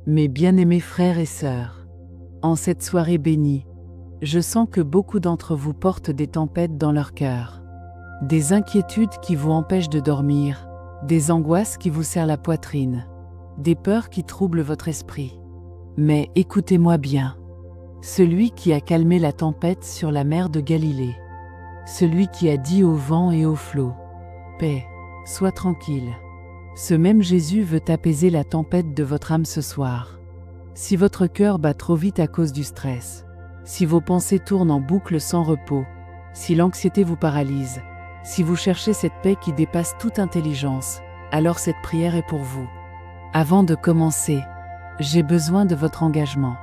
Mes bien-aimés frères et sœurs, en cette soirée bénie, je sens que beaucoup d'entre vous portent des tempêtes dans leur cœur. Des inquiétudes qui vous empêchent de dormir, des angoisses qui vous serrent la poitrine, des peurs qui troublent votre esprit. Mais écoutez-moi bien. Celui qui a calmé la tempête sur la mer de Galilée, celui qui a dit au vent et aux flots, « Paix, sois tranquille », ce même Jésus veut apaiser la tempête de votre âme ce soir. Si votre cœur bat trop vite à cause du stress, si vos pensées tournent en boucle sans repos, si l'anxiété vous paralyse, si vous cherchez cette paix qui dépasse toute intelligence, alors cette prière est pour vous. Avant de commencer, j'ai besoin de votre engagement.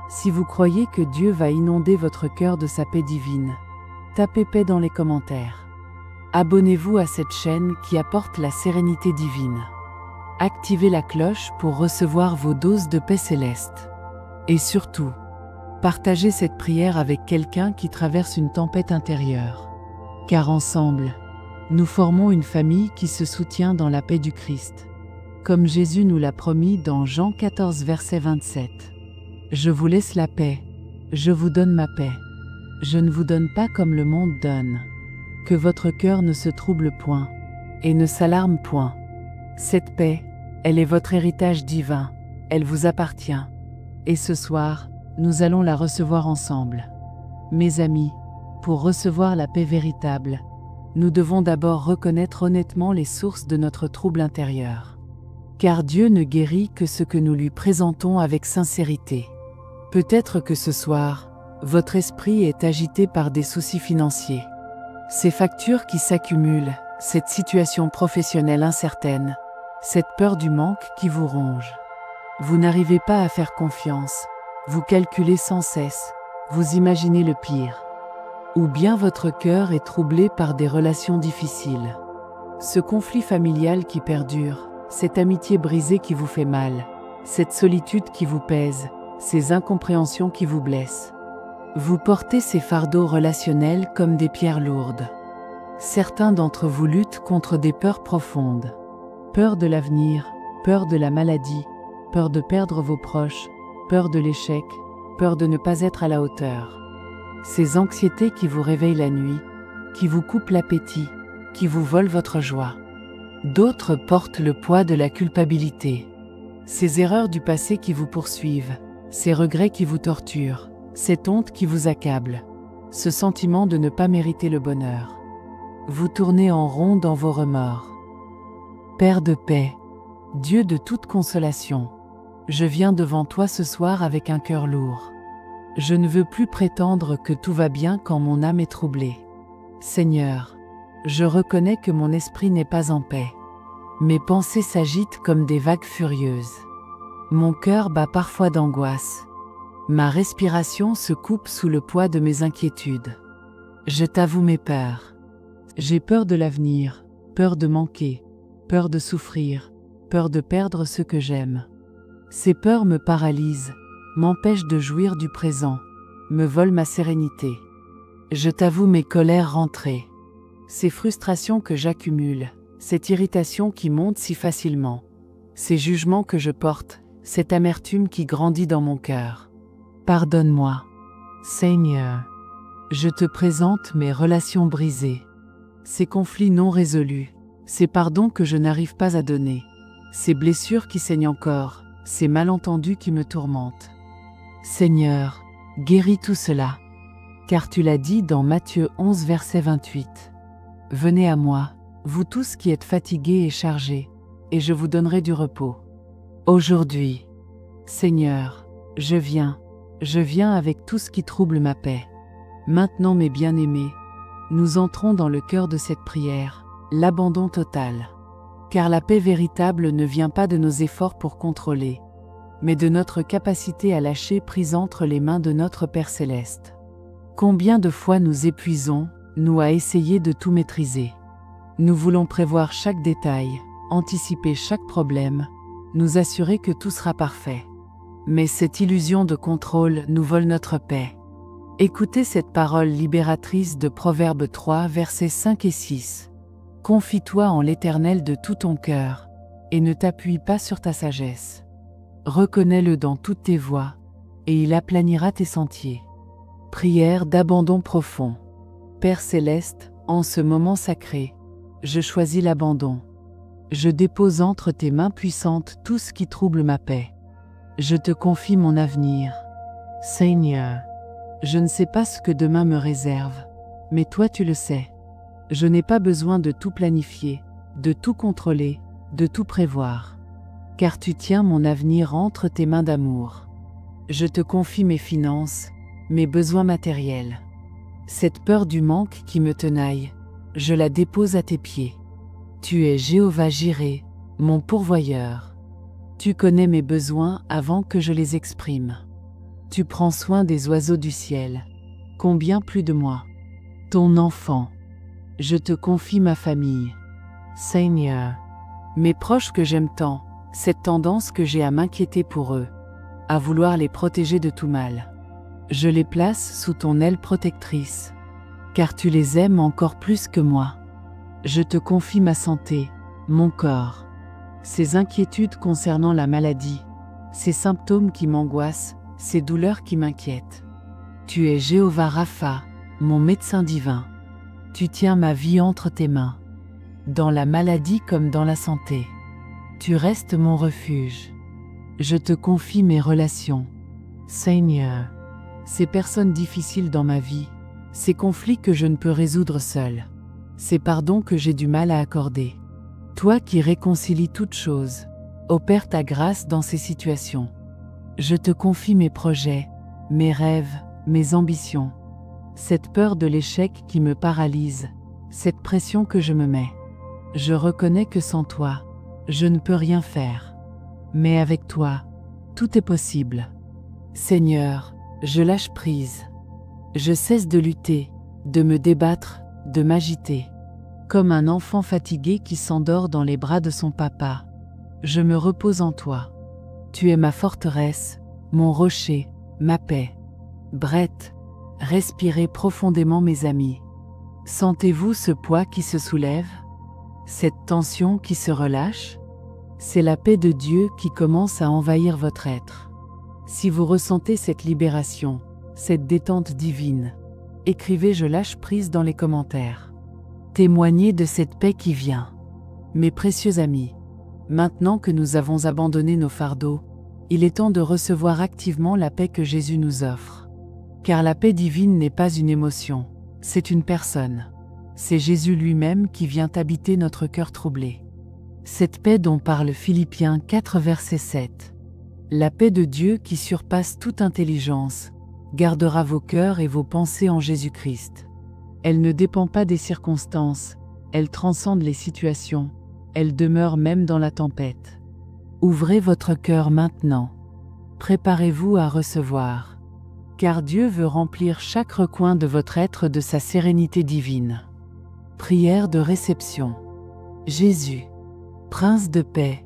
Si vous croyez que Dieu va inonder votre cœur de sa paix divine, tapez paix dans les commentaires. Abonnez-vous à cette chaîne qui apporte la sérénité divine. Activez la cloche pour recevoir vos doses de paix céleste. Et surtout, partagez cette prière avec quelqu'un qui traverse une tempête intérieure. Car ensemble, nous formons une famille qui se soutient dans la paix du Christ. Comme Jésus nous l'a promis dans Jean 14 verset 27. Je vous laisse la paix, je vous donne ma paix. Je ne vous donne pas comme le monde donne. Que votre cœur ne se trouble point, et ne s'alarme point. Cette paix, elle est votre héritage divin, elle vous appartient. Et ce soir, nous allons la recevoir ensemble. Mes amis, pour recevoir la paix véritable, nous devons d'abord reconnaître honnêtement les sources de notre trouble intérieur. Car Dieu ne guérit que ce que nous lui présentons avec sincérité. Peut-être que ce soir, votre esprit est agité par des soucis financiers. Ces factures qui s'accumulent, cette situation professionnelle incertaine, cette peur du manque qui vous ronge. Vous n'arrivez pas à faire confiance, vous calculez sans cesse, vous imaginez le pire. Ou bien votre cœur est troublé par des relations difficiles. Ce conflit familial qui perdure, cette amitié brisée qui vous fait mal, cette solitude qui vous pèse, ces incompréhensions qui vous blessent. Vous portez ces fardeaux relationnels comme des pierres lourdes. Certains d'entre vous luttent contre des peurs profondes. Peur de l'avenir, peur de la maladie, peur de perdre vos proches, peur de l'échec, peur de ne pas être à la hauteur. Ces anxiétés qui vous réveillent la nuit, qui vous coupent l'appétit, qui vous volent votre joie. D'autres portent le poids de la culpabilité. Ces erreurs du passé qui vous poursuivent, ces regrets qui vous torturent, cette honte qui vous accable, ce sentiment de ne pas mériter le bonheur. Vous tournez en rond dans vos remords. Père de paix, Dieu de toute consolation, je viens devant toi ce soir avec un cœur lourd. Je ne veux plus prétendre que tout va bien quand mon âme est troublée. Seigneur, je reconnais que mon esprit n'est pas en paix. Mes pensées s'agitent comme des vagues furieuses. Mon cœur bat parfois d'angoisse. Ma respiration se coupe sous le poids de mes inquiétudes. Je t'avoue mes peurs. J'ai peur de l'avenir, peur de manquer, peur de souffrir, peur de perdre ce que j'aime. Ces peurs me paralysent, m'empêchent de jouir du présent, me volent ma sérénité. Je t'avoue mes colères rentrées, ces frustrations que j'accumule, cette irritation qui monte si facilement, ces jugements que je porte, cette amertume qui grandit dans mon cœur. Pardonne-moi, Seigneur. Je te présente mes relations brisées, ces conflits non résolus, ces pardons que je n'arrive pas à donner, ces blessures qui saignent encore, ces malentendus qui me tourmentent. Seigneur, guéris tout cela, car tu l'as dit dans Matthieu 11 verset 28. Venez à moi, vous tous qui êtes fatigués et chargés, et je vous donnerai du repos. Aujourd'hui, Seigneur, je viens avec tout ce qui trouble ma paix. Maintenant mes bien-aimés, nous entrons dans le cœur de cette prière, l'abandon total. Car la paix véritable ne vient pas de nos efforts pour contrôler, mais de notre capacité à lâcher prise entre les mains de notre Père Céleste. Combien de fois nous épuisons, nous à essayer de tout maîtriser. Nous voulons prévoir chaque détail, anticiper chaque problème, nous assurer que tout sera parfait. Mais cette illusion de contrôle nous vole notre paix. Écoutez cette parole libératrice de Proverbes 3, versets 5 et 6. Confie-toi en l'Éternel de tout ton cœur, et ne t'appuie pas sur ta sagesse. Reconnais-le dans toutes tes voies, et il aplanira tes sentiers. Prière d'abandon profond. Père céleste, en ce moment sacré, je choisis l'abandon. Je dépose entre tes mains puissantes tout ce qui trouble ma paix. Je te confie mon avenir. Seigneur, je ne sais pas ce que demain me réserve, mais toi tu le sais. Je n'ai pas besoin de tout planifier, de tout contrôler, de tout prévoir. Car tu tiens mon avenir entre tes mains d'amour. Je te confie mes finances, mes besoins matériels. Cette peur du manque qui me tenaille, je la dépose à tes pieds. Tu es Jéhovah Jireh, mon pourvoyeur. Tu connais mes besoins avant que je les exprime. Tu prends soin des oiseaux du ciel. Combien plus de moi, ton enfant. Je te confie ma famille. Seigneur, mes proches que j'aime tant, cette tendance que j'ai à m'inquiéter pour eux, à vouloir les protéger de tout mal. Je les place sous ton aile protectrice, car tu les aimes encore plus que moi. Je te confie ma santé, mon corps, ces inquiétudes concernant la maladie, ces symptômes qui m'angoissent, ces douleurs qui m'inquiètent. Tu es Jéhovah Rapha, mon médecin divin. Tu tiens ma vie entre tes mains, dans la maladie comme dans la santé. Tu restes mon refuge. Je te confie mes relations. Seigneur, ces personnes difficiles dans ma vie, ces conflits que je ne peux résoudre seul, ces pardons que j'ai du mal à accorder. Toi qui réconcilies toutes choses, opère ta grâce dans ces situations. Je te confie mes projets, mes rêves, mes ambitions. Cette peur de l'échec qui me paralyse, cette pression que je me mets. Je reconnais que sans toi, je ne peux rien faire. Mais avec toi, tout est possible. Seigneur, je lâche prise. Je cesse de lutter, de me débattre, de m'agiter. Comme un enfant fatigué qui s'endort dans les bras de son papa, je me repose en toi. Tu es ma forteresse, mon rocher, ma paix. Brett, respirez profondément mes amis. Sentez-vous ce poids qui se soulève? Cette tension qui se relâche? C'est la paix de Dieu qui commence à envahir votre être. Si vous ressentez cette libération, cette détente divine, écrivez « Je lâche prise » dans les commentaires. Témoignez de cette paix qui vient. Mes précieux amis, maintenant que nous avons abandonné nos fardeaux, il est temps de recevoir activement la paix que Jésus nous offre. Car la paix divine n'est pas une émotion, c'est une personne. C'est Jésus lui-même qui vient habiter notre cœur troublé. Cette paix dont parle Philippiens 4 verset 7. La paix de Dieu qui surpasse toute intelligence, gardera vos cœurs et vos pensées en Jésus-Christ. Elle ne dépend pas des circonstances, elle transcende les situations, elle demeure même dans la tempête. Ouvrez votre cœur maintenant. Préparez-vous à recevoir. Car Dieu veut remplir chaque recoin de votre être de sa sérénité divine. Prière de réception. Jésus, Prince de paix,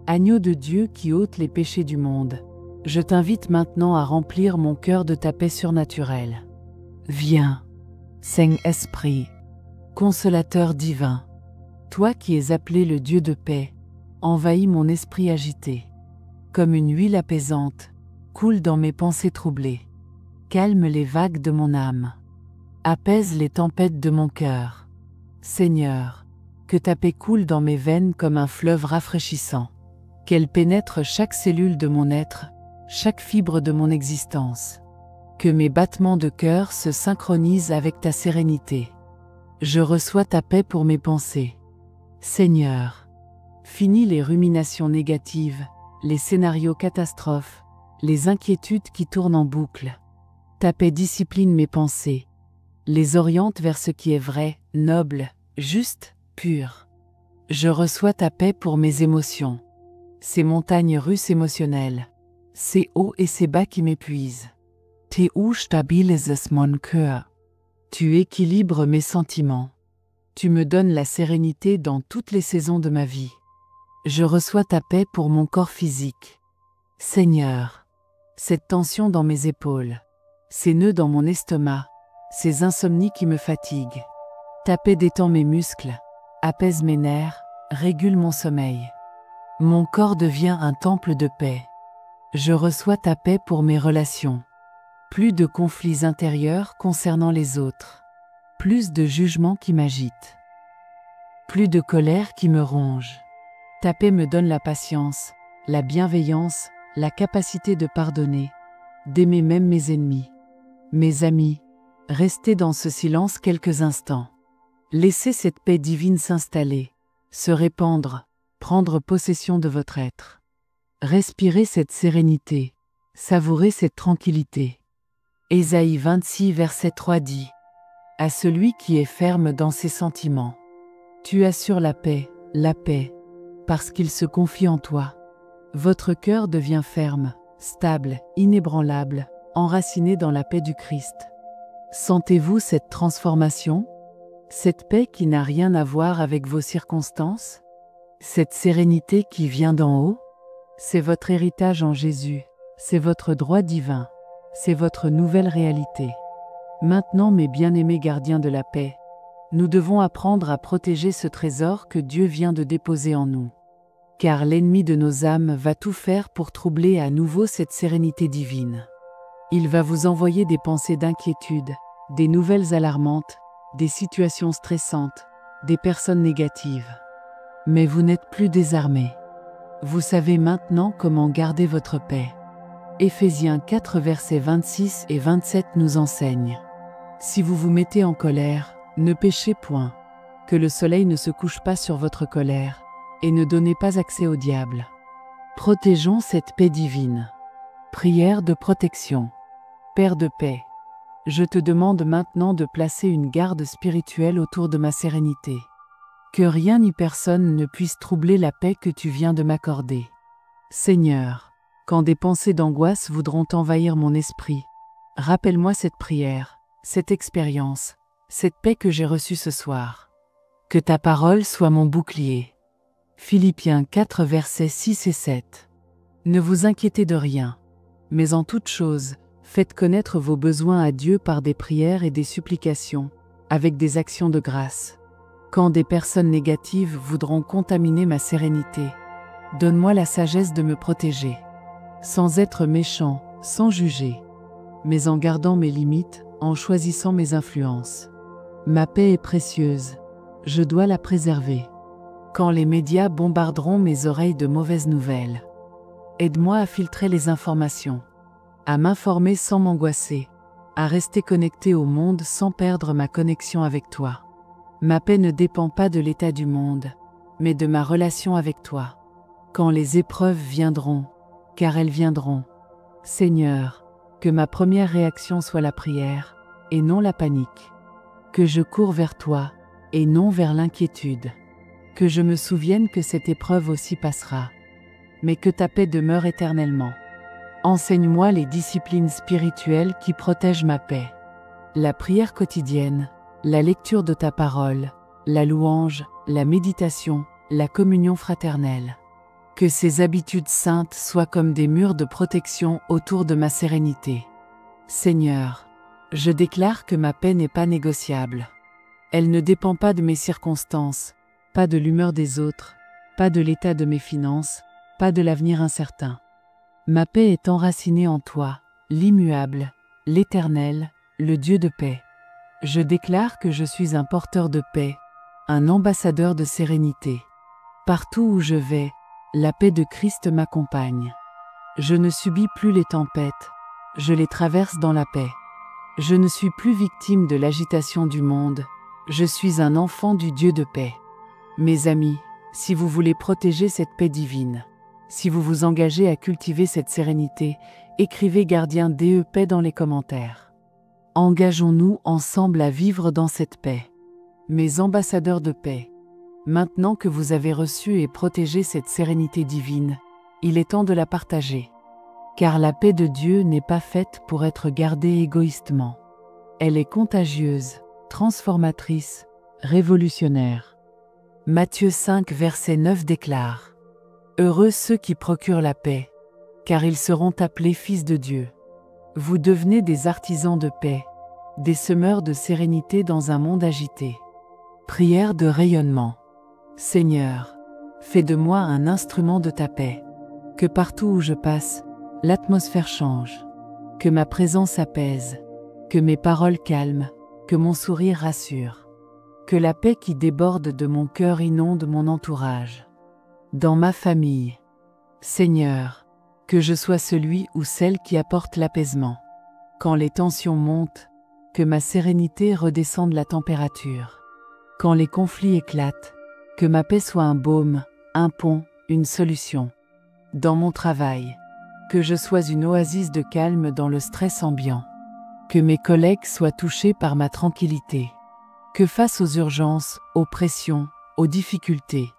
agneau de Dieu qui ôte les péchés du monde, je t'invite maintenant à remplir mon cœur de ta paix surnaturelle. Viens, Saint-Esprit, consolateur divin, toi qui es appelé le Dieu de paix, envahis mon esprit agité. Comme une huile apaisante, coule dans mes pensées troublées. Calme les vagues de mon âme. Apaise les tempêtes de mon cœur. Seigneur, que ta paix coule dans mes veines comme un fleuve rafraîchissant. Qu'elle pénètre chaque cellule de mon être, chaque fibre de mon existence. Que mes battements de cœur se synchronisent avec ta sérénité. Je reçois ta paix pour mes pensées. Seigneur, finis les ruminations négatives, les scénarios catastrophes, les inquiétudes qui tournent en boucle. Ta paix discipline mes pensées, les oriente vers ce qui est vrai, noble, juste, pur. Je reçois ta paix pour mes émotions. Ces montagnes russes émotionnelles, ces hauts et ces bas qui m'épuisent. Tu stabilises mon cœur. Tu équilibres mes sentiments. Tu me donnes la sérénité dans toutes les saisons de ma vie. Je reçois ta paix pour mon corps physique. Seigneur, cette tension dans mes épaules, ces nœuds dans mon estomac, ces insomnies qui me fatiguent. Ta paix détend mes muscles, apaise mes nerfs, régule mon sommeil. Mon corps devient un temple de paix. Je reçois ta paix pour mes relations. Plus de conflits intérieurs concernant les autres. Plus de jugements qui m'agitent. Plus de colère qui me ronge. Ta paix me donne la patience, la bienveillance, la capacité de pardonner, d'aimer même mes ennemis. Mes amis, restez dans ce silence quelques instants. Laissez cette paix divine s'installer, se répandre, prendre possession de votre être. Respirez cette sérénité, savourez cette tranquillité. Ésaïe 26 verset 3 dit « À celui qui est ferme dans ses sentiments, tu assures la paix, parce qu'il se confie en toi. Votre cœur devient ferme, stable, inébranlable, enraciné dans la paix du Christ. » Sentez-vous cette transformation? Cette paix qui n'a rien à voir avec vos circonstances? Cette sérénité qui vient d'en haut? C'est votre héritage en Jésus, c'est votre droit divin, c'est votre nouvelle réalité. Maintenant, mes bien-aimés gardiens de la paix, nous devons apprendre à protéger ce trésor que Dieu vient de déposer en nous. Car l'ennemi de nos âmes va tout faire pour troubler à nouveau cette sérénité divine. Il va vous envoyer des pensées d'inquiétude, des nouvelles alarmantes, des situations stressantes, des personnes négatives. Mais vous n'êtes plus désarmés. Vous savez maintenant comment garder votre paix. Éphésiens 4 versets 26 et 27 nous enseignent. Si vous vous mettez en colère, ne péchez point, que le soleil ne se couche pas sur votre colère, et ne donnez pas accès au diable. Protégeons cette paix divine. Prière de protection. Père de paix, je te demande maintenant de placer une garde spirituelle autour de ma sérénité. Que rien ni personne ne puisse troubler la paix que tu viens de m'accorder. Seigneur, quand des pensées d'angoisse voudront envahir mon esprit, rappelle-moi cette prière, cette expérience, cette paix que j'ai reçue ce soir. Que ta parole soit mon bouclier. Philippiens 4 versets 6 et 7. Ne vous inquiétez de rien, mais en toute chose, faites connaître vos besoins à Dieu par des prières et des supplications, avec des actions de grâce. Quand des personnes négatives voudront contaminer ma sérénité, donne-moi la sagesse de me protéger, sans être méchant, sans juger, mais en gardant mes limites, en choisissant mes influences. Ma paix est précieuse, je dois la préserver. Quand les médias bombarderont mes oreilles de mauvaises nouvelles, aide-moi à filtrer les informations, à m'informer sans m'angoisser, à rester connecté au monde sans perdre ma connexion avec toi. Ma paix ne dépend pas de l'état du monde, mais de ma relation avec toi. Quand les épreuves viendront, car elles viendront, Seigneur, que ma première réaction soit la prière, et non la panique. Que je cours vers toi, et non vers l'inquiétude. Que je me souvienne que cette épreuve aussi passera, mais que ta paix demeure éternellement. Enseigne-moi les disciplines spirituelles qui protègent ma paix. La prière quotidienne, la lecture de ta parole, la louange, la méditation, la communion fraternelle. Que ces habitudes saintes soient comme des murs de protection autour de ma sérénité. Seigneur, je déclare que ma paix n'est pas négociable. Elle ne dépend pas de mes circonstances, pas de l'humeur des autres, pas de l'état de mes finances, pas de l'avenir incertain. Ma paix est enracinée en toi, l'immuable, l'Éternel, le Dieu de paix. Je déclare que je suis un porteur de paix, un ambassadeur de sérénité. Partout où je vais, la paix de Christ m'accompagne. Je ne subis plus les tempêtes, je les traverse dans la paix. Je ne suis plus victime de l'agitation du monde, je suis un enfant du Dieu de paix. Mes amis, si vous voulez protéger cette paix divine, si vous vous engagez à cultiver cette sérénité, écrivez Gardien DE Paix dans les commentaires. Engageons-nous ensemble à vivre dans cette paix. Mes ambassadeurs de paix, maintenant que vous avez reçu et protégé cette sérénité divine, il est temps de la partager. Car la paix de Dieu n'est pas faite pour être gardée égoïstement. Elle est contagieuse, transformatrice, révolutionnaire. Matthieu 5 verset 9 déclare « Heureux ceux qui procurent la paix, car ils seront appelés fils de Dieu. » Vous devenez des artisans de paix, des semeurs de sérénité dans un monde agité. Prière de rayonnement. Seigneur, fais de moi un instrument de ta paix, que partout où je passe, l'atmosphère change. Que ma présence apaise, que mes paroles calment, que mon sourire rassure. Que la paix qui déborde de mon cœur inonde mon entourage. Dans ma famille, Seigneur, que je sois celui ou celle qui apporte l'apaisement. Quand les tensions montent, que ma sérénité redescende la température. Quand les conflits éclatent, que ma paix soit un baume, un pont, une solution. Dans mon travail, que je sois une oasis de calme dans le stress ambiant. Que mes collègues soient touchés par ma tranquillité. Que face aux urgences, aux pressions, aux difficultés,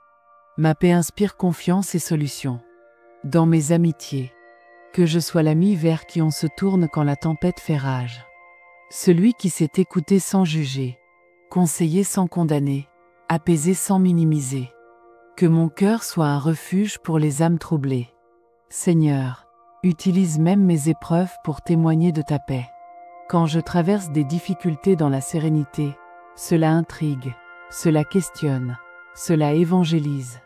ma paix inspire confiance et solution. Dans mes amitiés, que je sois l'ami vers qui on se tourne quand la tempête fait rage. Celui qui sait écouter sans juger, conseiller sans condamner, apaiser sans minimiser. Que mon cœur soit un refuge pour les âmes troublées. Seigneur, utilise même mes épreuves pour témoigner de ta paix. Quand je traverse des difficultés dans la sérénité, cela intrigue, cela questionne, cela évangélise.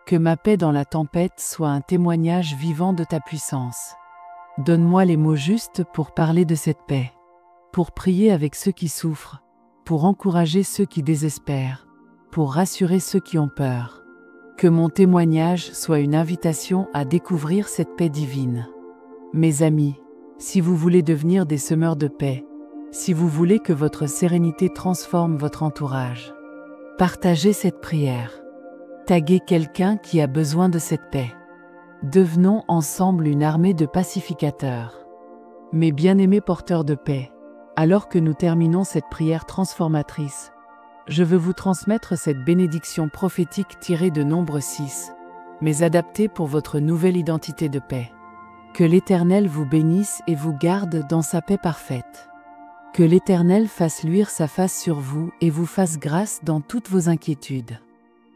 Que ma paix dans la tempête soit un témoignage vivant de ta puissance. Donne-moi les mots justes pour parler de cette paix, pour prier avec ceux qui souffrent, pour encourager ceux qui désespèrent, pour rassurer ceux qui ont peur. Que mon témoignage soit une invitation à découvrir cette paix divine. Mes amis, si vous voulez devenir des semeurs de paix, si vous voulez que votre sérénité transforme votre entourage, partagez cette prière. Taguez quelqu'un qui a besoin de cette paix. Devenons ensemble une armée de pacificateurs. Mes bien-aimés porteurs de paix, alors que nous terminons cette prière transformatrice, je veux vous transmettre cette bénédiction prophétique tirée de Nombre 6, mais adaptée pour votre nouvelle identité de paix. Que l'Éternel vous bénisse et vous garde dans sa paix parfaite. Que l'Éternel fasse luire sa face sur vous et vous fasse grâce dans toutes vos inquiétudes.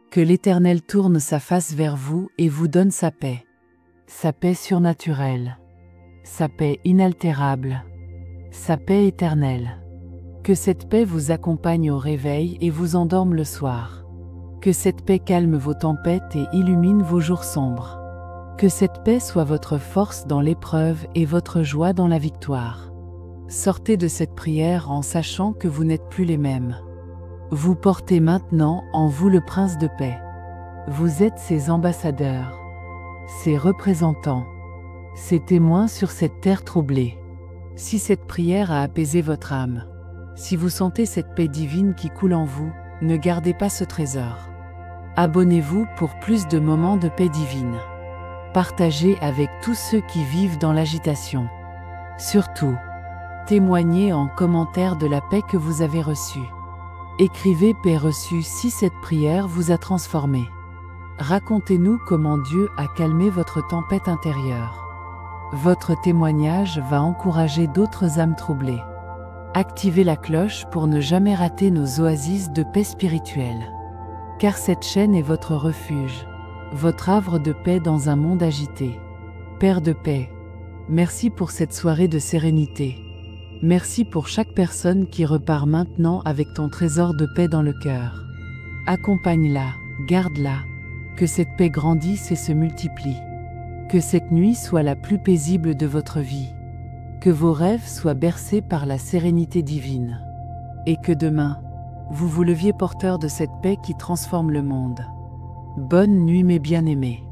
Que l'Éternel tourne sa face vers vous et vous donne sa paix surnaturelle, sa paix inaltérable, sa paix éternelle. Que cette paix vous accompagne au réveil et vous endorme le soir. Que cette paix calme vos tempêtes et illumine vos jours sombres. Que cette paix soit votre force dans l'épreuve et votre joie dans la victoire. Sortez de cette prière en sachant que vous n'êtes plus les mêmes. Vous portez maintenant en vous le Prince de paix. Vous êtes ses ambassadeurs, ses représentants, ses témoins sur cette terre troublée. Si cette prière a apaisé votre âme, si vous sentez cette paix divine qui coule en vous, ne gardez pas ce trésor. Abonnez-vous pour plus de moments de paix divine. Partagez avec tous ceux qui vivent dans l'agitation. Surtout, témoignez en commentaire de la paix que vous avez reçue. Écrivez paix reçue si cette prière vous a transformé. Racontez-nous comment Dieu a calmé votre tempête intérieure. Votre témoignage va encourager d'autres âmes troublées. Activez la cloche pour ne jamais rater nos oasis de paix spirituelle. Car cette chaîne est votre refuge, votre havre de paix dans un monde agité. Père de paix, merci pour cette soirée de sérénité. Merci pour chaque personne qui repart maintenant avec ton trésor de paix dans le cœur. Accompagne-la, garde-la, que cette paix grandisse et se multiplie. Que cette nuit soit la plus paisible de votre vie. Que vos rêves soient bercés par la sérénité divine. Et que demain, vous vous leviez porteur de cette paix qui transforme le monde. Bonne nuit mes bien-aimés.